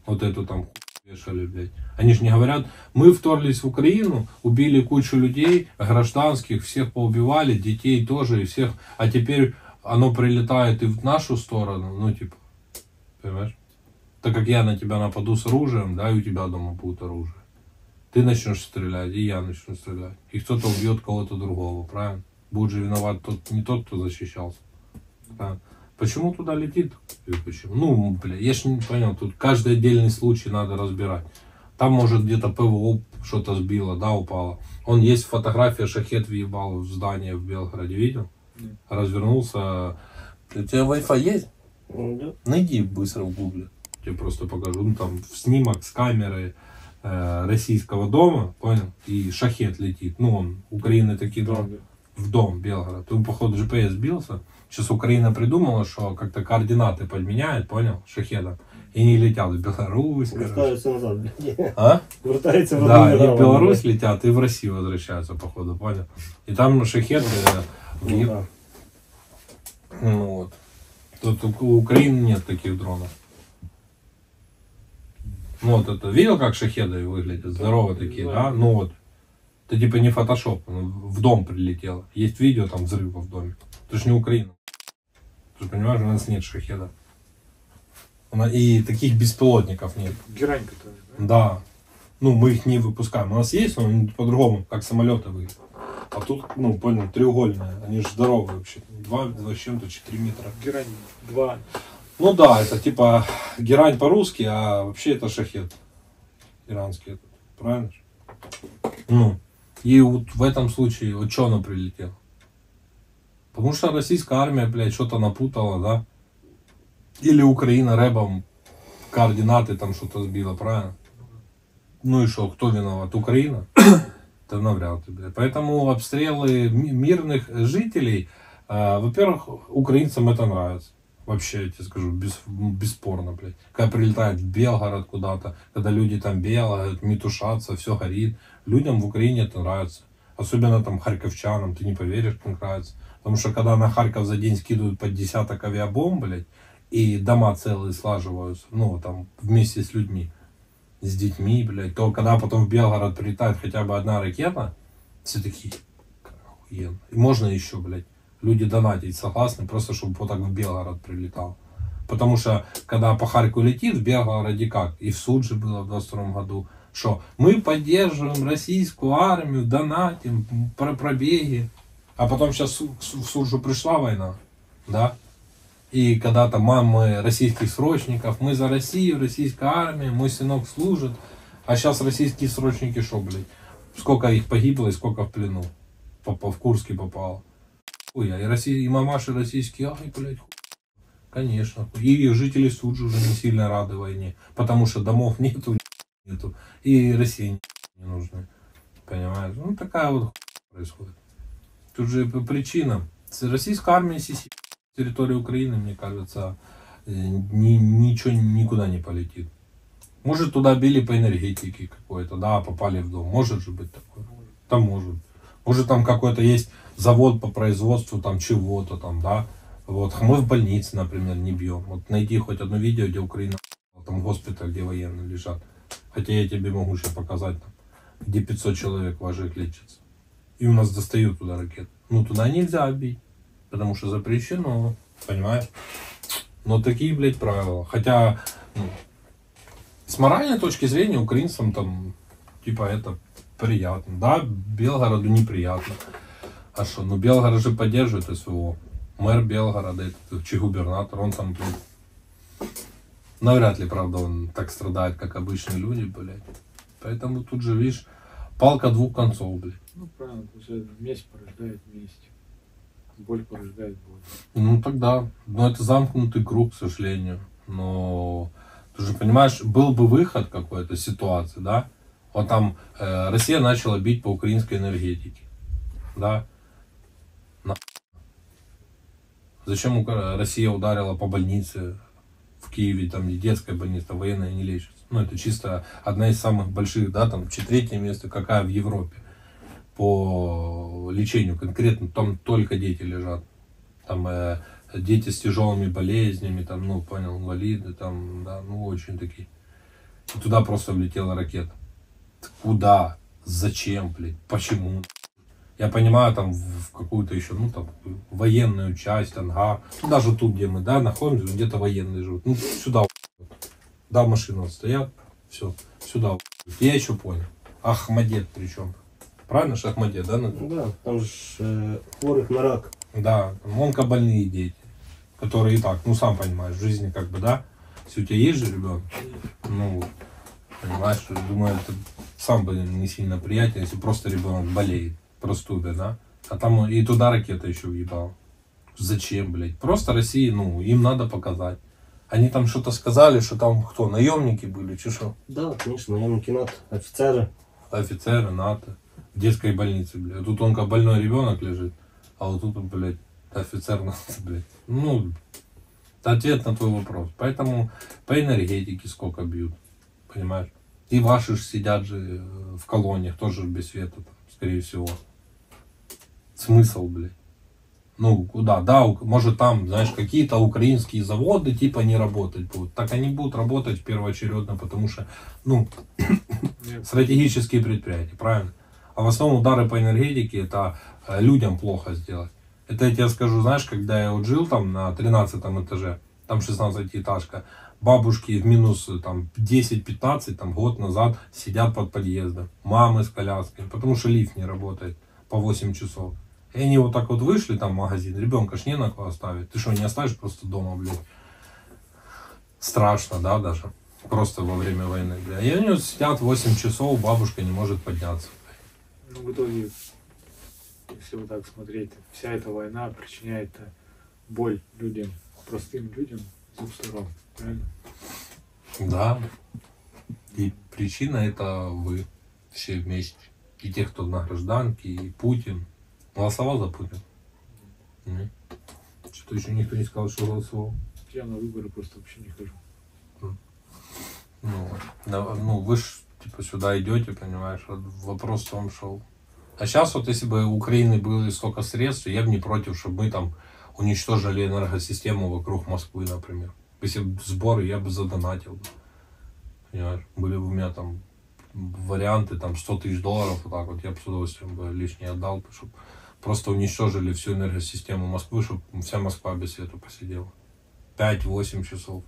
Speaker 1: Вот эту там вешали, блядь. Они же не говорят, мы вторглись в Украину, убили кучу людей, гражданских, всех поубивали, детей тоже, и всех, а теперь оно прилетает и в нашу сторону, ну, типа, понимаешь? Так как я на тебя нападу с оружием, да, и у тебя дома будет оружие. Ты начнешь стрелять, и я начну стрелять. И кто-то убьет кого-то другого, правильно? Будет же виноват не тот, кто защищался. Да. Почему туда летит? И почему? Ну, бля, я ж не понял, тут каждый отдельный случай надо разбирать. Там, может, где-то ПВО что-то сбило, да, упало. Он есть фотография, шахет въебал в здание в Белгороде, видел? Развернулся. У тебя Wi-Fi есть?
Speaker 4: Да.
Speaker 1: Найди быстро в гугле. Тебе просто покажу. Ну, там снимок с камеры российского дома, понял? И шахет летит. Ну, он, Украины такие дроны. В дом Белгород. Тут, походу, GPS сбился. Сейчас Украина придумала, что как-то координаты подменяет, понял, шахедом. И не летят в Беларусь, короче.
Speaker 4: Вертаються назад, блядь.
Speaker 1: А?
Speaker 4: Вертаються в
Speaker 1: Да,
Speaker 4: одну
Speaker 1: и в Беларусь летят, и в Россию возвращаются, походу, понял? И там шахеды...
Speaker 4: Ну, да.
Speaker 1: Ну вот. Тут у Украины нет таких дронов. Ну вот это, видел, как шахеды выглядят? Здорово такие, да? Ну вот. Это типа не фотошоп, в дом прилетело. Есть видео там взрыва в доме. Это же не Украина. Ты же понимаешь, у нас нет шахеда. И таких беспилотников нет.
Speaker 2: Герань, которая, да?
Speaker 1: Да. Ну, мы их не выпускаем. У нас есть, но они по-другому, как самолеты выглядят. А тут, ну, понял, треугольные. Они же здоровые вообще. 2 с чем-то 4 метра.
Speaker 2: Герань 2.
Speaker 1: Ну да, это типа герань по-русски, а вообще это шахет. Иранский этот. Правильно? Ну. И вот в этом случае, вот что оно прилетело? Потому что российская армия, блядь, что-то напутала, да? Или Украина рэбом координаты там что-то сбила, правильно? Ну и что, кто виноват? Украина? Это навряд ли, блядь. Поэтому обстрелы мирных жителей, во-первых, украинцам это нравится. Вообще, я тебе скажу, бесспорно, блядь. Когда прилетает в Белгород куда-то, когда люди там бегают, метушатся, все горит. Людям в Украине это нравится. Особенно там харьковчанам, ты не поверишь, как нравится. Потому что когда на Харьков за день скидывают под десяток авиабомб, блядь, и дома целые слаживаются, ну, там, вместе с людьми, с детьми, блядь, то когда потом в Белгород прилетает хотя бы одна ракета, все такие, как охуенно. И можно еще, блядь. Люди донатить согласны, просто чтобы вот так в Белгород прилетал. Потому что, когда по Харькову летит, в Белгороде как? И в Судже было в 22 году, что мы поддерживаем российскую армию, донатим, пробеги. А потом сейчас в Суджу пришла война, да? И когда-то мамы российских срочников, мы за Россию, российская армия, мой сынок служит. А сейчас российские срочники что, блядь? Сколько их погибло и сколько в плену? В Курске попало. И мамаши российские, ай, блядь, конечно. И жители Суджи уже не сильно рады войне, потому что домов нету, и России не нужны. Понимаешь? Ну, такая вот происходит. Тут же причина. Российская армия с территории Украины, мне кажется, ничего никуда не полетит. Может, туда били по энергетике какой-то, да, попали в дом. Может же быть такое. Там может. Может, там какой-то есть завод по производству там чего-то там, да. Вот, мы в больнице, например, не бьем. Вот найди хоть одно видео, где Украина, там госпиталь, где военные лежат. Хотя я тебе могу сейчас показать, там, где 500 человек ваших лечится. И у нас достают туда ракеты. Ну, туда нельзя бить, потому что запрещено, понимаешь? Но такие, блядь, правила. Хотя, ну, с моральной точки зрения, украинцам там, типа, это приятно. Да, Белгороду неприятно. А что, ну Белгород же поддерживает СВО. Мэр Белгорода, это губернатор, он там, блядь, навряд ли, правда, он так страдает, как обычные люди, блядь. Поэтому тут же, видишь, палка двух концов, блядь.
Speaker 2: Ну, правильно, месть порождает месть. Боль порождает боль.
Speaker 1: Ну, тогда, ну, это замкнутый круг, к сожалению. Но, ты же понимаешь, был бы выход какой-то ситуации, да? Вот там Россия начала бить по украинской энергетике, да? Зачем Россия ударила по больнице в Киеве, там не детская больница, военная не лечится? Ну, это чисто одна из самых больших, да, там, третье место, какая в Европе по лечению конкретно, там только дети лежат. Там дети с тяжелыми болезнями, там, ну, понял, инвалиды, там, да, ну, очень такие. И туда просто влетела ракета. Куда? Зачем, блядь? Почему? Я понимаю, там, в какую-то еще, ну, там, военную часть, ангар. Даже тут, где мы, да, находимся, где-то военные живут. Ну, сюда, да, машины вот стоят, все, сюда. Я еще понял. Ахмадет причем. Правильно же Ахмадет, да?
Speaker 4: Да, там же хворых на рак.
Speaker 1: Да, там онкобольные дети, которые и так, ну, сам понимаешь, в жизни как бы, да, если у тебя есть же ребенок, ну, понимаешь, думаю, это сам бы не сильно приятно, если просто ребенок болеет, простудой, да, а там и туда ракета еще въебала. Зачем, блядь? Просто России, ну, им надо показать. Они там что-то сказали, что там кто, наемники были, че что?
Speaker 4: Да, конечно, наемники НАТО, офицеры.
Speaker 1: Офицеры, НАТО, в детской больнице, блядь. Тут онкобольной ребенок лежит, а вот тут, блядь, офицер НАТО, блядь. Ну, это ответ на твой вопрос. Поэтому по энергетике сколько бьют, понимаешь? И ваши же сидят же в колониях, тоже без света, там, скорее всего. Смысл, блядь? Ну, куда? Да, может там, знаешь, какие-то украинские заводы типа не работать будут. Так они будут работать первоочередно, потому что, ну, стратегические предприятия, правильно? А в основном удары по энергетике это людям плохо сделать. Это я тебе скажу, знаешь, когда я вот жил там на 13 этаже, там 16-этажка, бабушки в минус там 10-15 там, год назад сидят под подъездом, мамы с колясками, потому что лифт не работает по 8 часов. И они вот так вот вышли там в магазин, ребенка ж не на кого оставить. Ты что, не оставишь просто дома, блядь? Страшно, да, даже. Просто во время войны, блядь. И они вот сидят 8 часов, бабушка не может подняться.
Speaker 2: Ну, в итоге, если вот так смотреть, вся эта война причиняет боль людям, простым людям с двух сторон, правильно?
Speaker 1: Да. И причина это вы все вместе. И те, кто на гражданке, и Путин. Голосовал за Путина? Нет. Что-то еще никто не сказал, что голосовал.
Speaker 2: Я на выборы просто вообще не хожу.
Speaker 1: Ну, вы ж типа сюда идете, понимаешь, вопрос в том, что... А сейчас вот если бы у Украины было столько средств, я бы не против, чтобы мы там уничтожили энергосистему вокруг Москвы, например. Если бы сборы, я бы задонатил. Понимаешь, были бы у меня там варианты, там 100 тысяч долларов, вот так вот, я бы с удовольствием бы лишнее отдал, чтобы просто уничтожили всю энергосистему Москвы, чтобы вся Москва без света посидела. 5-8 часов.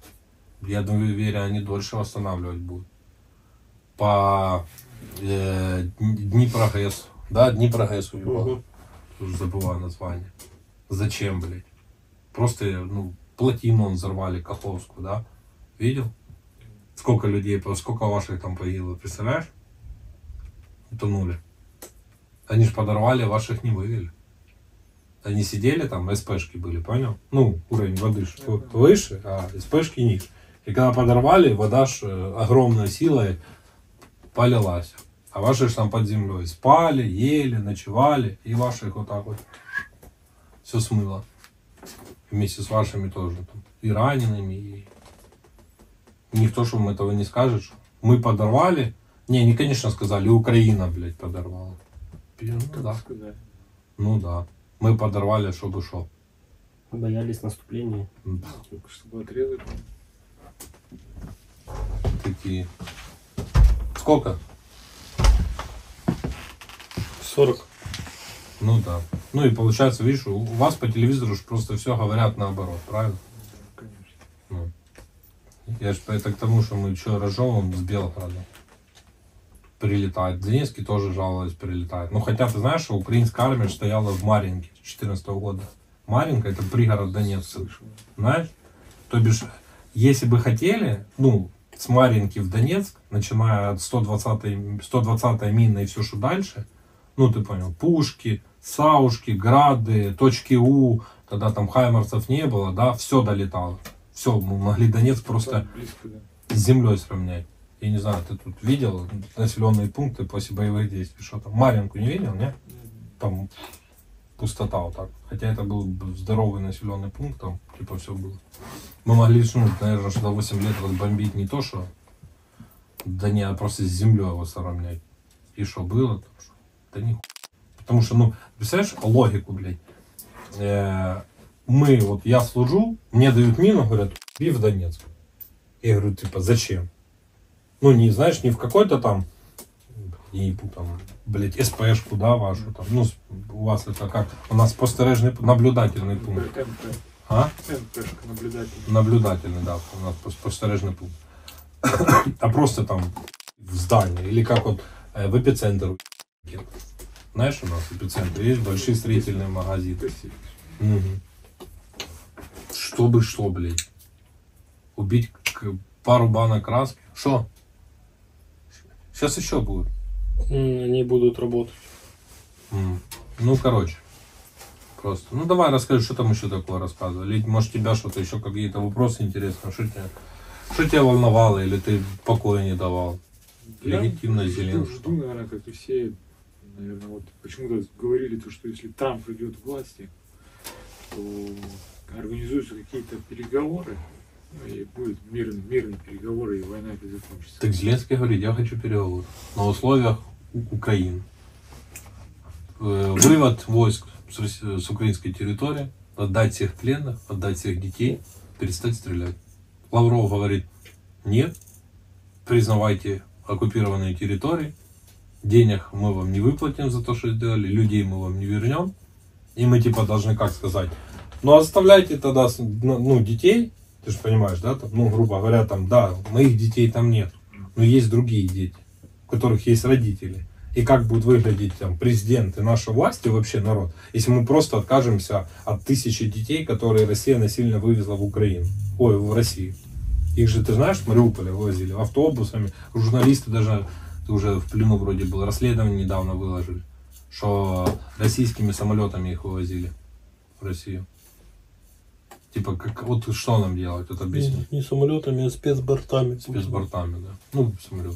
Speaker 1: Я думаю, верю, они дольше восстанавливать будут. По Днепрогэс. Да, Днепрогэс уебал. Уже забываю название. Зачем, блядь? Просто, ну, плотину он взорвали, Каховскую, да? Видел? Сколько людей, сколько ваших там погибло, представляешь? Утонули. Они же подорвали, ваших не вывели. Они сидели там, СПшки были, понял? Ну, уровень воды выше, а СПшки ниже. И когда подорвали, вода ж огромной силой полилась. А ваши ж там под землей спали, ели, ночевали. И ваших вот так вот все смыло. Вместе с вашими тоже. Там, и ранеными, и... Никто же вам этого не скажет, что мы подорвали. Не, они, конечно, сказали, Украина, блядь, подорвала. Ну, да.
Speaker 2: Сказали.
Speaker 1: Ну да. Мы подорвали, чтобы шо.
Speaker 4: Боялись наступления.
Speaker 2: Только чтобы отрезать.
Speaker 1: Такие. Сколько?
Speaker 4: 40.
Speaker 1: Ну да. Ну и получается, видишь, у вас по телевизору ж просто все говорят наоборот, правильно?
Speaker 2: Конечно.
Speaker 1: Ну. Я же это к тому, что мы что, разжевываем с Белграда. Прилетает. В Донецке тоже жаловались, прилетает. Ну хотя ты знаешь, что украинская армия стояла в Марьинке 2014 года. Марьинка это пригород Донецка.
Speaker 2: Слышал.
Speaker 1: Знаешь? То бишь, если бы хотели, ну, с Марьинки в Донецк, начиная от 120-й мины и все, что дальше, ну, ты понял, пушки, саушки, грады, точки У, тогда там хаймарсов не было, да, все долетало. Все, мы могли Донецк просто
Speaker 2: Так близко, да.
Speaker 1: с землей сравнять. Я не знаю, ты тут видел населенные пункты после боевых действий, что там? Марьинку не видел, нет? Там пустота вот так. Хотя это был здоровый населенный пункт, там, типа, все было. Мы могли, ну, наверное, что до 8 лет разбомбить не то, что, да не, а просто с землей его сравнять. И что было, там, что, да нихуя. Потому что, ну, представляешь, логику, блядь. Мы, вот, я служу, мне дают мину, говорят, иди в Донецк. Я говорю, типа, зачем? Ну, не, знаешь, не в какой-то там, не там, блядь, СПшку, да, вашу, там, ну, у вас это как, у нас спостережный, наблюдательный пункт.
Speaker 2: МП.
Speaker 1: А?
Speaker 2: МПшка наблюдательная.
Speaker 1: Наблюдательный, да, у нас спостережный пункт. А просто там в здании, или как вот в эпицентр. Знаешь, у нас в эпицентре есть большие строительные магазины. Угу. Чтобы что, блядь? Убить пару банок краски? Что? Сейчас еще будет.
Speaker 4: Они будут работать.
Speaker 1: Ну, короче. Просто. Ну, давай расскажи, что там еще такое рассказывали. Или, может, тебя что-то еще какие-то вопросы интересные. Что тебя волновало, или ты покоя не давал? Легитимность Зеленского.
Speaker 2: Жду, наверное, как и все, наверное, вот почему-то говорили, то, что если Трамп придет к власти, то организуются какие-то переговоры, ну, и будут мирные переговоры, и война это закончится.
Speaker 1: Так Зеленский говорит, я хочу переговоров на условиях Украины. Вывод войск с украинской территории, отдать всех пленных, отдать всех детей, перестать стрелять. Лавров говорит, нет, признавайте оккупированные территории, денег мы вам не выплатим за то, что сделали, людей мы вам не вернем, и мы типа должны как сказать, ну оставляйте тогда, ну, детей, ты же понимаешь, да, там, ну, грубо говоря, там, да, моих детей там нет, но есть другие дети, у которых есть родители. И как будет выглядеть там президент и наша власть и вообще народ, если мы просто откажемся от 1000 детей, которые Россия насильно вывезла в Украину, ой, в Россию. Их же, ты знаешь, в Мариуполе вывозили автобусами, журналисты даже, ты уже в плену вроде был, расследование недавно выложили, что российскими самолетами их вывозили в Россию. Типа, как, вот что нам делать, это объясни.
Speaker 5: Не самолетами, а спецбортами.
Speaker 1: Спецбортами, да. Ну, самолет.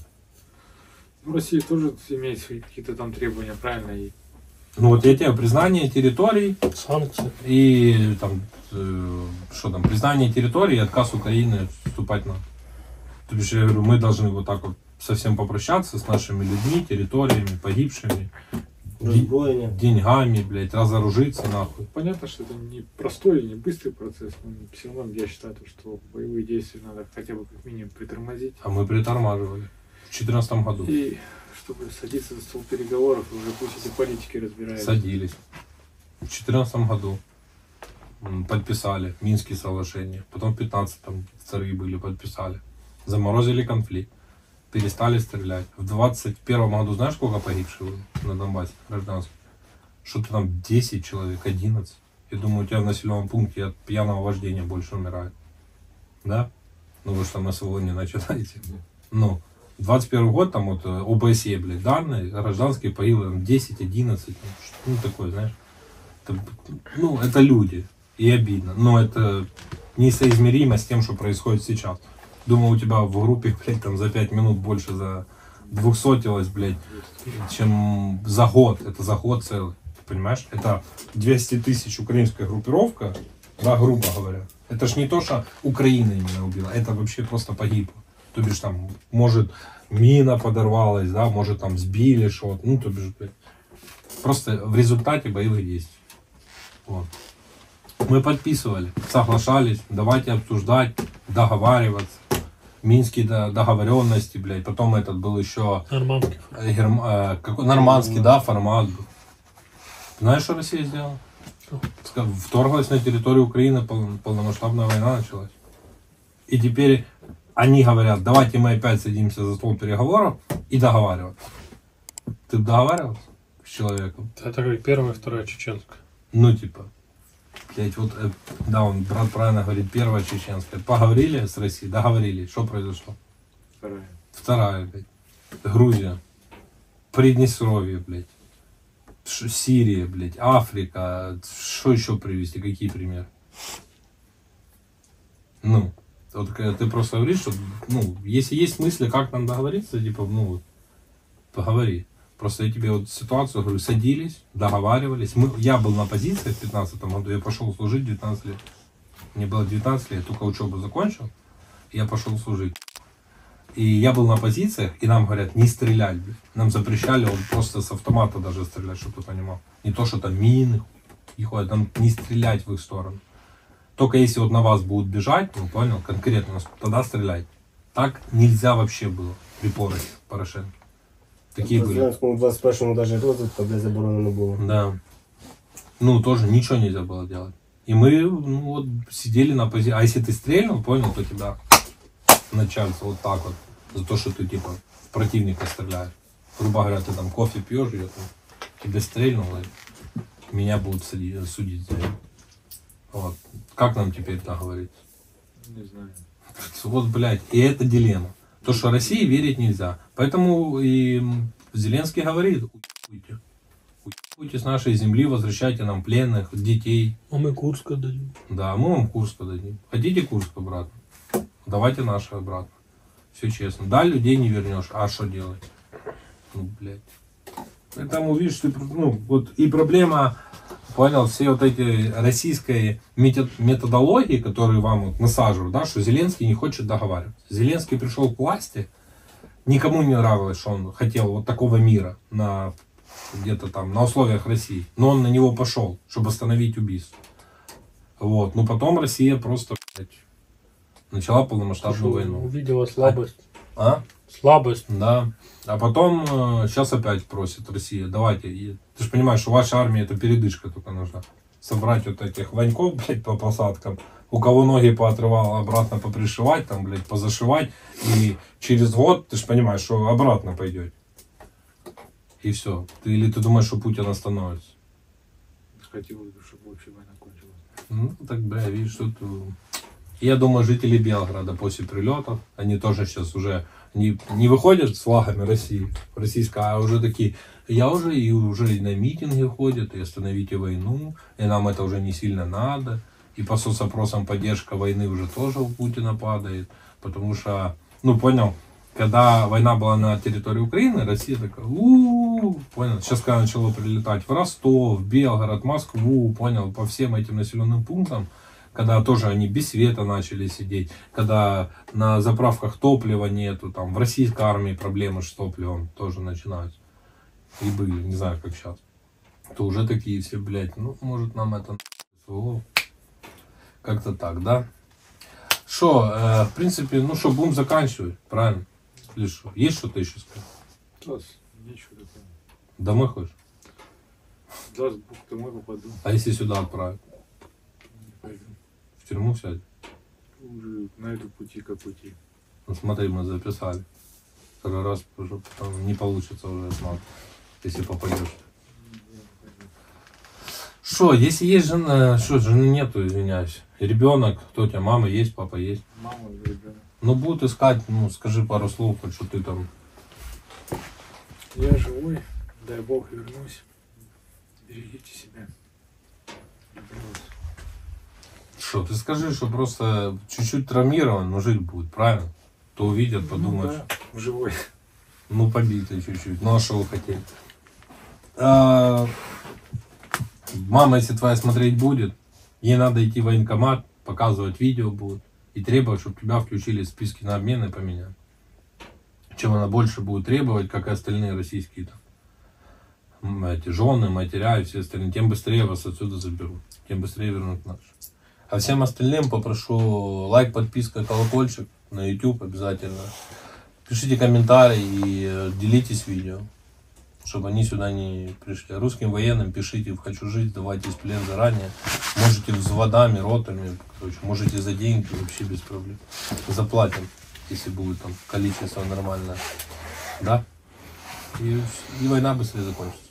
Speaker 2: В России тоже имеют свои какие-то там требования, правильно? И
Speaker 1: Ну вот я тебе признание территорий
Speaker 5: Санкции.
Speaker 1: и там, что там, признание территории и отказ Украины вступать на. То бишь, я говорю, мы должны вот так вот совсем попрощаться с нашими людьми, территориями, погибшими,
Speaker 4: Разброєння.
Speaker 1: деньгами, блядь, разоружиться нахуй.
Speaker 2: понятно, что это не простой и не быстрый процесс, но все равно я считаю, что боевые действия надо хотя бы как минимум притормозить.
Speaker 1: А мы притормаживали в 2014 году.
Speaker 2: И чтобы садиться за стол переговоров, уже пусть эти политики разбираются.
Speaker 1: Садились. В 2014 году подписали Минские соглашения. Потом в 2015-м цари были, подписали. Заморозили конфликт. Перестали стрелять. В 2021 году знаешь, сколько погибших было на Донбассе гражданских? Что-то там 10 человек, 11. Я думаю, у тебя в населенном пункте от пьяного вождения больше умирает. Да? Ну вы же там на СВО не начинаете. Ну, 21 год, там вот ОБСЕ, блядь, данные, гражданские погибло там 10, 11, ну такое, знаешь. Это, ну, это люди. И обидно. Но это несоизмеримо с тем, что происходит сейчас. Думаю, у тебя в группе, блядь, там за 5 минут больше за 200-лось, блядь, чем за год. Это за год целый. Понимаешь? Это 200 тысяч украинская группировка, да, грубо говоря. Это ж не то, что Украина именно убила, это вообще просто погибло. То бишь там, может, мина подорвалась, да, может там сбили что-то, ну, то бишь, блядь, просто в результате боевых действий. Вот. Мы подписывали, соглашались, давайте обсуждать, договариваться. Минские договоренности, блядь, потом этот был еще
Speaker 5: Нормандский.
Speaker 1: нормандский, да, формат был. Знаешь, что Россия сделала? Вторглась на территорию Украины, полномасштабная война началась. И теперь они говорят, давайте мы опять садимся за стол переговоров и договариваться. Ты договаривался с человеком?
Speaker 5: Это как первая, вторая чеченская.
Speaker 1: Ну, типа, блять, вот, да, он, брат правильно говорит, первая чеченская. Поговорили с Россией, договорились. Что произошло? Вторая, блядь. Грузия. Приднестровье, блядь. Сирия, блядь. Африка. Что еще привести? Какие примеры? Ну, вот ты просто говоришь, что, ну, если есть мысли, как нам договориться, типа, ну, поговори. Просто я тебе вот ситуацию говорю, садились, договаривались. Я был на позиции в 15 году, я пошел служить 19 лет. Мне было 19 лет, только учебу закончил, и я пошел служить. И я был на позициях, и нам говорят, не стрелять. Нам запрещали вот просто с автомата даже стрелять, чтобы ты понимал. Не то, что там мины, и ходят, там не стрелять в их сторону. Только если вот на вас будут бежать, ну понял, конкретно, тогда стрелять. Так нельзя вообще было при пороге Порошенко. Такие были.
Speaker 4: В 21-му даже розвитка, блядь, заборонено було.
Speaker 1: Да. Ну, тоже ничего нельзя было делать. И мы, ну, вот, сидели на позиции. А если ты стрельнул, понял, то тебя начальство вот так вот. За то, что ты, типа, в противника стреляешь. Грубо говоря, ты там кофе пьешь, я там тебя стрельнул, и меня будут судить за это. Вот. Как нам теперь так говорить?
Speaker 2: Не знаю.
Speaker 1: Вот, блядь, и это дилемма. То, что России верить нельзя. Поэтому и Зеленский говорит, уйдите с нашей земли, возвращайте нам пленных, детей.
Speaker 5: А мы Курск отдадим.
Speaker 1: Да, мы вам Курск дадим. Хотите Курск обратно? Давайте наши обратно. Все честно. Да, людей не вернешь, а что делать? Ну, блядь. Поэтому, видишь, ты, ну, вот и проблема, понял, все вот эти российской методологии, которые вам вот насаживают, да, что Зеленский не хочет договариваться. Зеленский пришел к власти, никому не нравилось, что он хотел вот такого мира на где-то там на условиях России, но он на него пошел, чтобы остановить убийство. Вот, но потом Россия просто, блядь, начала полномасштабную войну.
Speaker 5: Увидела слабость.
Speaker 1: А?
Speaker 5: Слабость.
Speaker 1: Да. А потом сейчас опять просит Россия, давайте. Ты же понимаешь, что ваша армия это передышка только нужна. Собрать вот этих ваньков, блядь, по посадкам, у кого ноги поотрывало, обратно попришивать, там, блядь, позашивать. И через год, ты же понимаешь, что обратно пойдете. И все. Или ты думаешь, что Путин остановится?
Speaker 2: Хотелось бы, чтобы вообще война кончилась.
Speaker 1: Ну, так, бля, видишь, что ты... Я думаю, жители Белгорода после прилетов, они тоже сейчас уже не выходят с флагами России, российской, а уже такие, уже и на митинги ходят, и остановите войну, и нам это уже не сильно надо, и по соцопросам поддержка войны уже тоже у Путина падает, потому что, ну, понял, когда война была на территории Украины, Россия такая, понял, сейчас когда начало прилетать в Ростов, Белгород, Москву, понял, по всем этим населенным пунктам, когда тоже они без света начали сидеть, когда на заправках топлива нету, там в российской армии проблемы с топливом тоже начинаются. И были, не знаю, как сейчас. То уже такие все, блядь, ну, может нам это СВО. Как-то так, да? Что, в принципе, ну что, будем заканчивать, правильно? Или что? Есть что-то еще сказать?
Speaker 2: Сейчас ничего такого.
Speaker 1: Домой хочешь?
Speaker 2: Даст Бог, домой попаду.
Speaker 1: А если сюда отправят?
Speaker 2: Не пойду.
Speaker 1: В тюрьму сядь?
Speaker 2: Уже найду пути как пути.
Speaker 1: Ну смотри, мы записали. Второй раз уже потом не получится уже смотреть, если попадешь. Что, если есть жена, что, жены нету, извиняюсь. И ребенок, кто у тебя, мама есть, папа есть?
Speaker 2: Мама и ребенок.
Speaker 1: Ну будут искать, ну скажи пару слов, хоть что ты там.
Speaker 2: Я живой, дай Бог вернусь. Берегите себя. Люблю вас.
Speaker 1: Что, ты скажи, что просто чуть-чуть травмирован, но жить будет, правильно? То увидят, подумают,
Speaker 2: Ну, да, живой.
Speaker 1: ну побитый чуть-чуть, ну а что вы хотели? Мама, если твоя смотреть будет, ей надо идти в военкомат, показывать видео будет и требовать, чтобы тебя включили в списки на обмен и поменяли. Чем она больше будет требовать, как и остальные российские там, эти жены, матеря и все остальные, тем быстрее вас отсюда заберут, тем быстрее вернут наши. А всем остальным попрошу лайк, подписка, колокольчик на YouTube обязательно. Пишите комментарии и делитесь видео, чтобы они сюда не пришли. Русским военным пишите в «Хочу жить», сдавайтесь в плен заранее. Можете взводами, ротами, короче, можете за деньги, вообще без проблем. Заплатим, если будет там количество нормальное. Да? И война быстрее закончится.